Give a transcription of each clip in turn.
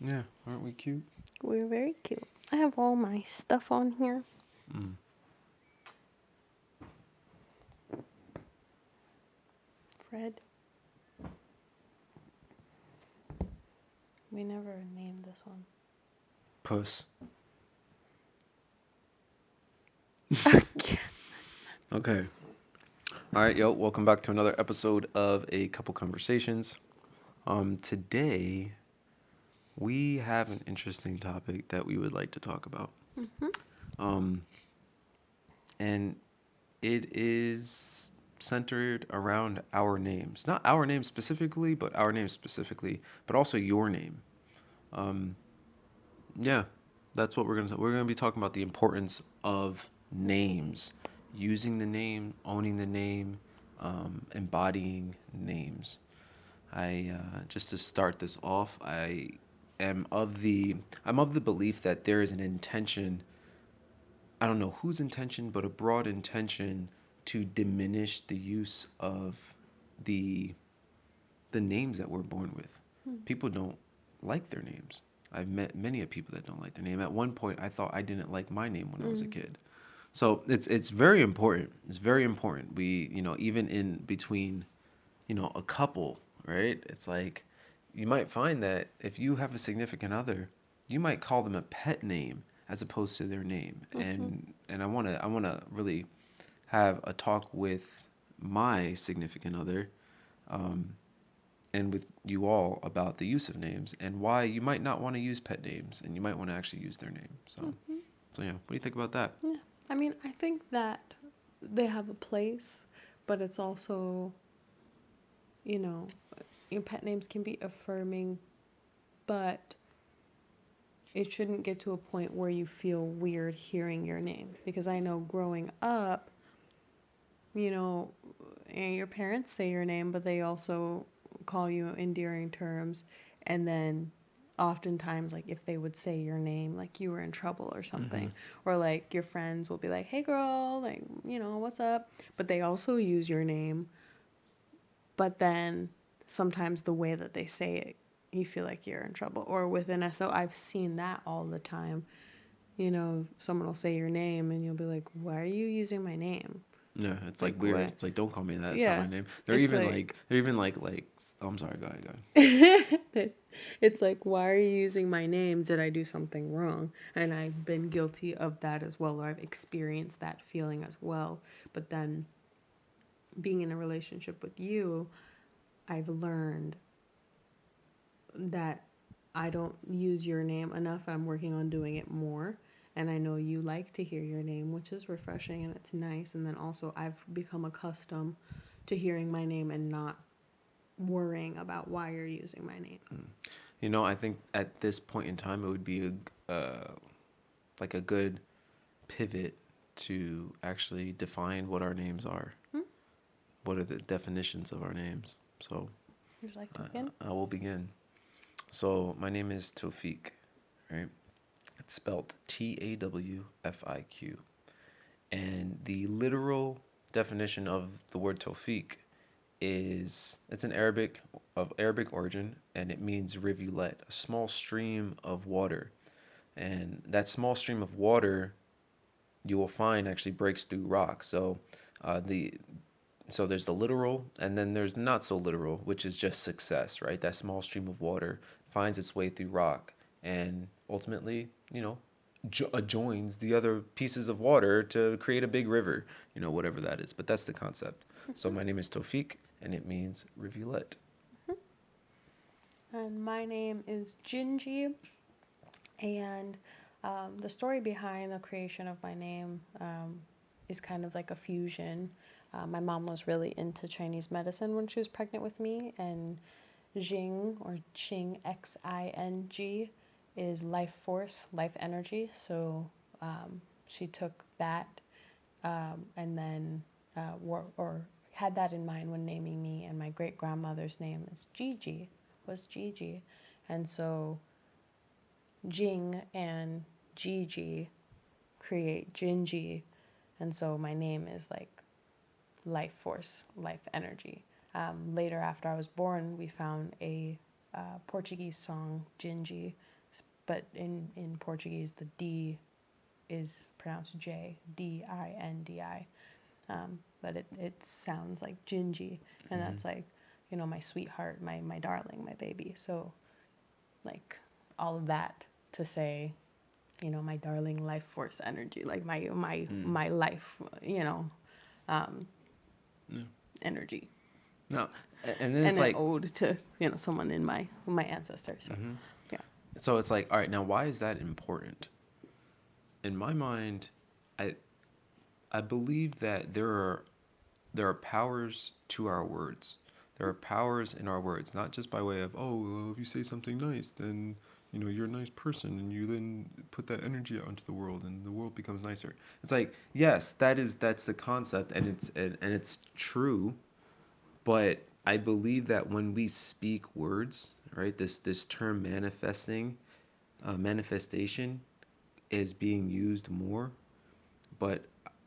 Yeah, aren't we cute? We're very cute. I have all my stuff on here. Mm. Fred. We never named this one. Puss. Okay. Okay. All right, yo, welcome back to another episode of A Couple Conversations. Today we have an interesting topic that we would like to talk about. Mm-hmm. Um, and it is centered around our names. Not our name specifically, but our name specifically, but also your name. Um, yeah, that's what we're gonna be talking about the importance of names, using the name, owning the name, embodying names. I just to start this off, am of the I'm of the belief that there is an intention. I don't know whose intention, but a broad intention to diminish the use of the the names that we're born with. People don't like their names. I've met many of people that don't like their name. At one point, I thought I didn't like my name when I was a Mm. kid. So it's very important. It's very important. We even in between a couple, right? It's like you might find that if you have a significant other, you might call them a pet name as opposed to their name. Mm-hmm. And I want to really have a talk with my significant other um, and with you all about the use of names and why you might not want to use pet names and you might want to actually use their name. Mm-hmm. So yeah, what do you think about that? Yeah. I mean, I think that they have a place, but it's also, you know, your pet names can be affirming, but it shouldn't get to a point where you feel weird hearing your name. Because I know growing up, you know, your parents say your name, but they also call you endearing terms. And then oftentimes, like, if they would say your name, like you were in trouble or Mm-hmm. something, or like your friends will be like, hey girl, like, what's up? But they also use your name. But then sometimes the way that they say it, you feel like you're in trouble. Or with an SO, I've seen that all the time. Someone will say your name and you'll be like, why are you using my name? Yeah, it's like Like, weird. what? It's like don't call me that. It's not my Yeah. name. It's like, They're even like I'm sorry. Go ahead. Go ahead. it's like, why are you using my name? Did I do something wrong? And I've been guilty of that as well, or I've experienced that feeling as well. But then being in a relationship with you, I've learned that I don't use your name enough. I'm working on doing it more. And I know you like to hear your name, which is refreshing and it's nice. And then also, I've become accustomed to hearing my name and not worrying about why you're using my name. I think at this point in time, it would be like a good pivot to actually define what our names are. Hmm? What are the definitions of our names? So Would you like to begin? I will begin. So my name is Tawfiq, right? It's spelled Tawfiq. And the literal definition of the word Tawfiq is it's an Arabic origin and it means rivulet, a small stream of water. And that small stream of water you will find actually breaks through rock. The so there's the literal and then there's not so literal, which is just success, right? That small stream of water finds its way through rock and ultimately, joins the other pieces of water to create a big river, whatever that is. But that's the concept. So my name is Tofik and it means rivulet. And my name is Jinji. And the story behind the creation of my name is kind of like a fusion. My mom was really into Chinese medicine when she was pregnant with me, and Jing or Qing Xing is life force, life energy. So she took that and then or had that in mind when naming me. And my great grandmother's name is Gigi, was Gigi, and so Jing and Gigi create Jinji, and so my name is like life force, life energy. Later, after I was born, we found a Portuguese song, Jinji, but in Portuguese, the D is pronounced J, Dindi. But it sounds like Jinji, and Mm-hmm. that's like, my sweetheart, my darling, my baby. So, like, all of that to say, my darling life force energy, like Mm. my life, um, Yeah. energy, No, and then it's and an like, ode to someone in my ancestors. So, mm-hmm. yeah. So it's like, all right, now why is that important? In my mind, I I believe that there are powers to our words. There are powers in our words, not just by way of, oh, well, if you say something nice, then you're a nice person, and you then put that energy out into the world, and the world becomes nicer. It's like, yes, that's the concept, and it's true, but I believe that when we speak words, right, this term manifestation is being used more, but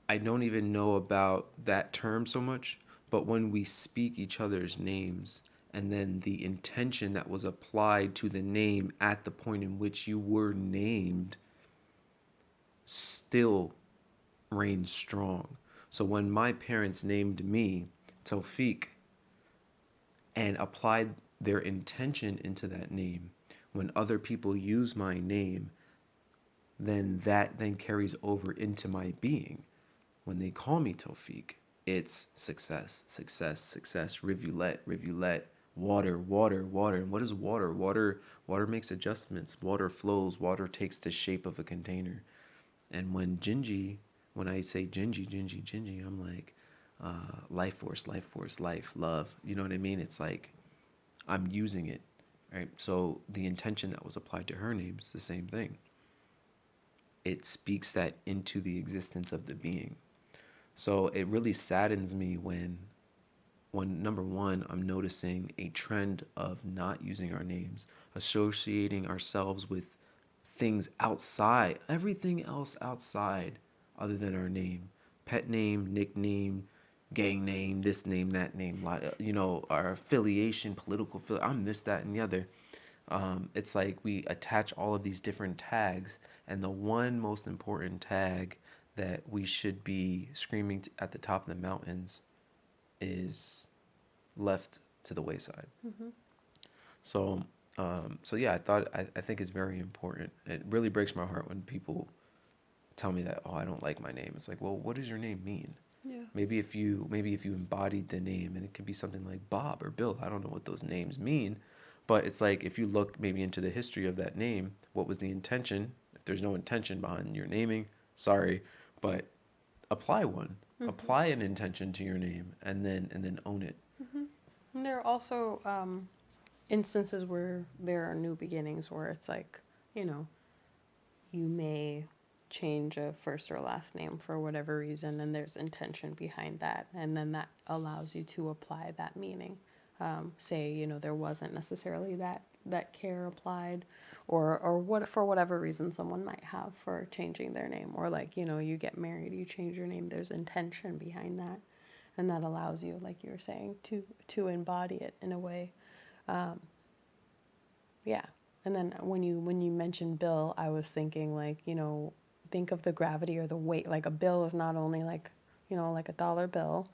I don't even know about that term so much. But when we speak each other's names, and then the intention that was applied to the name at the point in which you were named still reigns strong. So when my parents named me Tawfiq and applied their intention into that name, when other people use my name, then that then carries over into my being. When they call me Tawfiq, it's success, success, success, rivulet, rivulet, water, water, water. And what is water? Water makes adjustments. Water flows. Water takes the shape of a container. And when I say Jinji, Jinji, Jinji, I'm like, life force, life, love. You know what I mean? It's like I'm using it, right? So the intention that was applied to her name is the same thing. It speaks that into the existence of the being. So it really saddens me when number one, I'm noticing a trend of not using our names, associating ourselves with things outside, everything else outside other than our name, pet name, nickname, gang name, this name, that name, our affiliation, political I'm this, that, and the other. It's like we attach all of these different tags, and the one most important tag that we should be screaming at the top of the mountains is left to the wayside. Mm-hmm. So, so yeah, I think it's very important. It really breaks my heart when people tell me that, oh, I don't like my name. It's like, well, what does your name mean? Yeah. Maybe if you embodied the name, and it could be something like Bob or Bill. I don't know what those names mean, but it's like if you look maybe into the history of that name, what was the intention? If there's no intention behind your naming, sorry, but apply one. Mm-hmm. Apply an intention to your name, and then own it. Mm-hmm. And there are also instances where there are new beginnings where it's like, you may change a first or last name for whatever reason, and there's intention behind that, and then that allows you to apply that meaning. Say, there wasn't necessarily that care applied, or what, for whatever reason someone might have for changing their name, or like, you get married, you change your name, there's intention behind that, and that allows you, like you were saying, to embody it in a way. um, yeah. And then when you mentioned bill, I was thinking, like, think of the gravity or the weight. Like, a bill is not only like, like a dollar bill,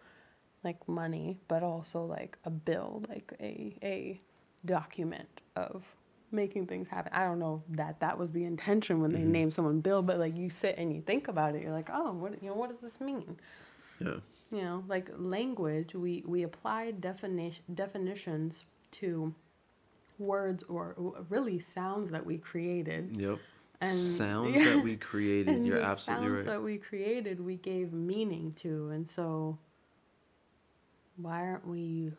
like money, but also like a bill, like a document of making things happen. I don't know if that was the intention when they Mm-hmm. named someone Bill, but like, you sit and you think about it, you're like, oh, what does this mean? Yeah. Like language, we apply definitions to words, or really sounds that we created. Yep. And Sounds that yeah, we created. and You're the absolutely sounds right. that we created, we gave meaning to. And so why aren't we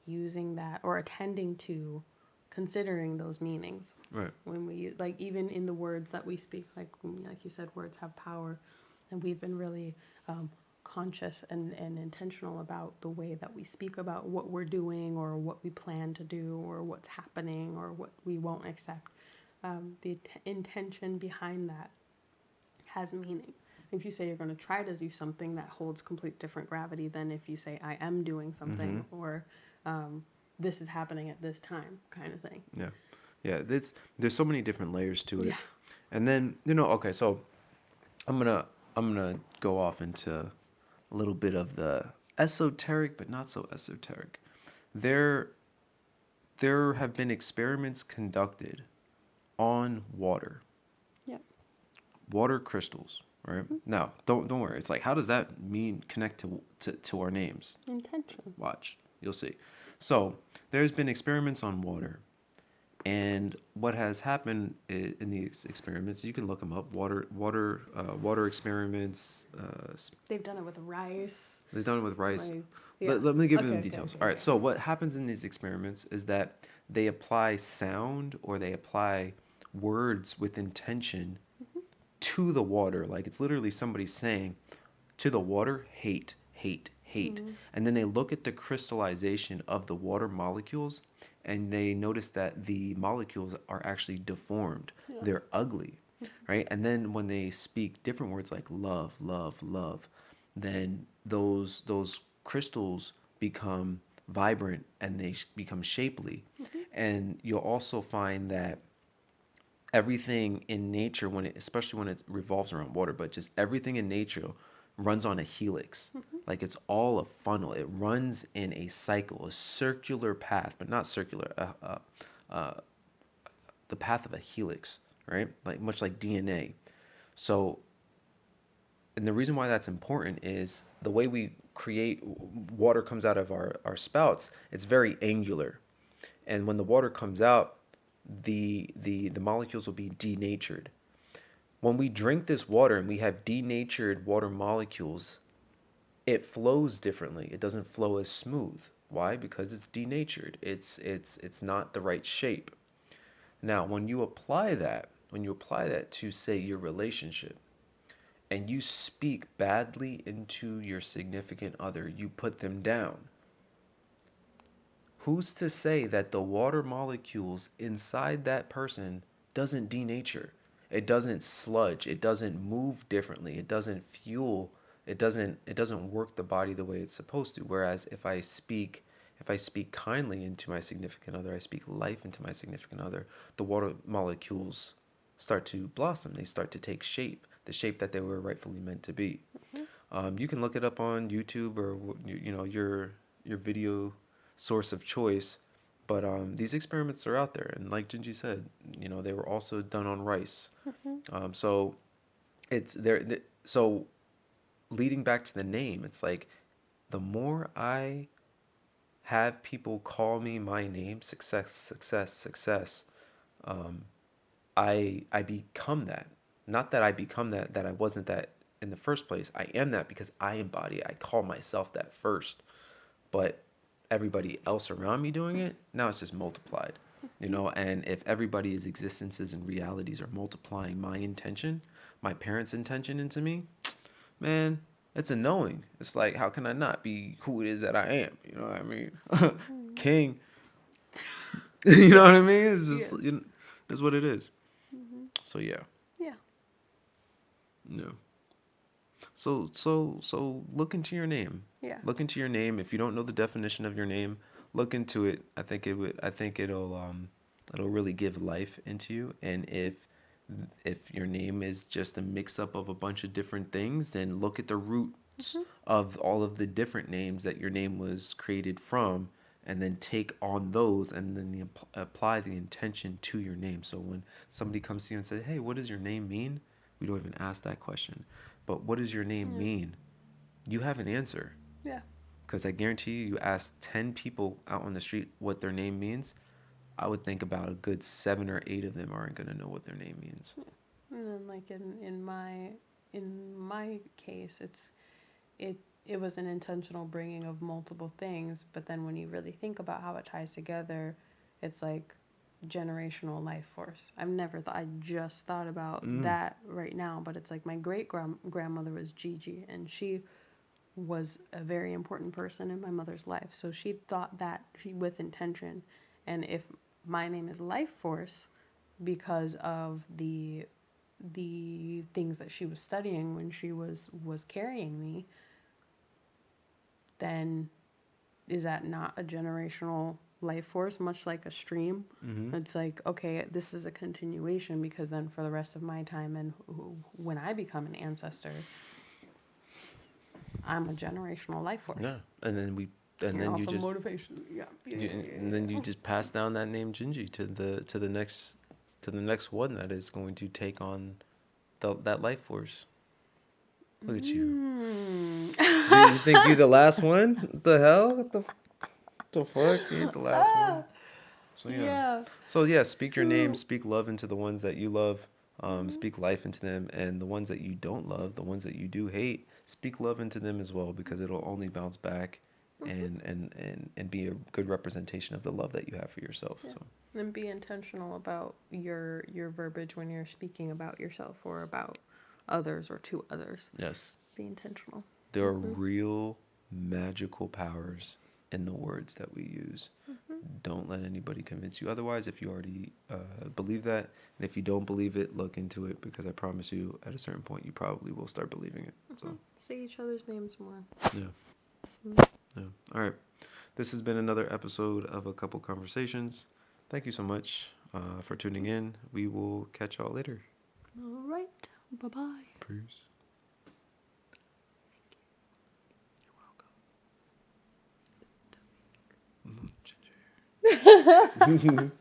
using that, or attending to considering those meanings Right. when we, like, even in the words that we speak, like you said, words have power, and we've been really conscious and intentional about the way that we speak about what we're doing, or what we plan to do, or what's happening, or what we won't accept. The intention behind that has meaning. If you say you're going to try to do something, that holds complete different gravity than if you say I am doing Mm-hmm. something, or this is happening at this time, kind of thing. Yeah. Yeah, there's so many different layers to Yeah. it. And then, okay, so I'm gonna I'm gonna go off into a little bit of the esoteric, but not so esoteric. There there have been experiments conducted on Yep. water crystals, right? Now, don't worry. It's like, how does that mean connect to our names? Intention. Watch, you'll see. So there's been experiments on water. And what has happened in these experiments, you can look them up. Water experiments. They've done it with rice. They've done it with rice. Like, yeah. Let me give Okay, them okay, details. okay, All right. okay. So what happens in these experiments is that they apply sound or they apply words with intention to the water. Like it's literally somebody saying to the water, hate, hate, hate. Mm-hmm. And then they look at the crystallization of the water molecules and they notice that the molecules are actually deformed. Yeah. They're ugly, right? And then when they speak different words like love, love, love, then those crystals become vibrant and they become shapely. Mm-hmm. And you'll also find that everything in nature when it especially when it revolves around water, but just everything in nature runs on a helix. Mm-hmm. Like it's all a funnel. It runs in a cycle, a circular path, but not circular, the path of a helix, right? Like much like DNA. So, and the reason why that's important is the way we create water comes out of our spouts, it's very angular. And when the water comes out, the molecules will be denatured. When we drink this water and we have denatured water molecules, it flows differently. It doesn't flow as smooth. Why? Because it's denatured. It's not the right shape. Now, when you apply that to say your relationship and you speak badly into your significant other, you put them down. Who's to say that the water molecules inside that person doesn't denature? It doesn't sludge, it doesn't move differently, it doesn't fuel, it doesn't work the body the way it's supposed to. Whereas if I speak kindly into my significant other, I speak life into my significant other, the water molecules start to blossom, they start to take shape, the shape that they were rightfully meant to be. You can look it up on YouTube or your video source of choice. But these experiments are out there, and like Jinji said, they were also done on rice. Mm-hmm. So it's there. So leading back to the name, it's like the more I have people call me my name, success, success, success, um, I become that. Not that I become that I wasn't that in the first place. I am that because I embody it. I call myself that first. But everybody else around me doing it, now it's just multiplied. And if everybody's existences and realities are multiplying my intention, my parents' intention into me, man, it's a knowing. It's like, how can I not be who it is that I am? You know what I mean? Mm-hmm. King. You know Yes. what I mean? It's just, Yes. it's what it is. Mm-hmm. So yeah, Yeah. no. So look into your name. Yeah. Look into your name. If you don't know the definition of your name, look into it. I think it'll really give life into you. And if your name is just a mix up of a bunch of different things, then look at the roots Mm-hmm. of all of the different names that your name was created from, and then take on those and then apply the intention to your name. So when somebody comes to you and says, "Hey, what does your name mean?" We don't even ask that question. But what does your name Yeah. mean? You have an answer. Yeah. Because I guarantee you, you ask 10 people out on the street what their name means, I would think about a good 7 or 8 of them aren't going to know what their name means. Yeah. And then like in my case, it it was an intentional bringing of multiple things, but then when you really think about how it ties together, it's like generational life force. I've never thought, I just thought about Mm. that right now, but it's like my great grandmother was Gigi, and she was a very important person in my mother's life. So she thought that she with intention. And if my name is life force because of the things that she was studying when she was carrying me, then is that not a generational life force, much like a stream. Mm-hmm. It's like, okay, this is a continuation because then for the rest of my time and when I become an ancestor, I'm a generational life force. Yeah, and then and You're then also motivation. Yeah, and then you just pass down that name Jinji to the next one that is going to take on that life force. Look at you. You think you the last one? What the hell? The fuck? You ain't the last one. So yeah. Yeah. So yeah, speak your name, So, speak love into the ones that you love, speak life into them, and the ones that you don't love, the ones that you do hate, speak love into them as well because it'll only bounce back and be a good representation of the love that you have for yourself. yeah. So And be intentional about your verbiage when you're speaking about yourself or about others or to others. yes, Be intentional. there are real magical powers in the words that we use. Don't let anybody convince you otherwise if you already believe that. And if you don't believe it, look into it because I promise you at a certain point you probably will start believing it. So, Say each other's names more. yeah. Yeah. All right. This has been another episode of A Couple Conversations. Thank you so much for tuning in. We will catch y'all later. All right. Bye-bye. Peace. You're welcome. Ginger.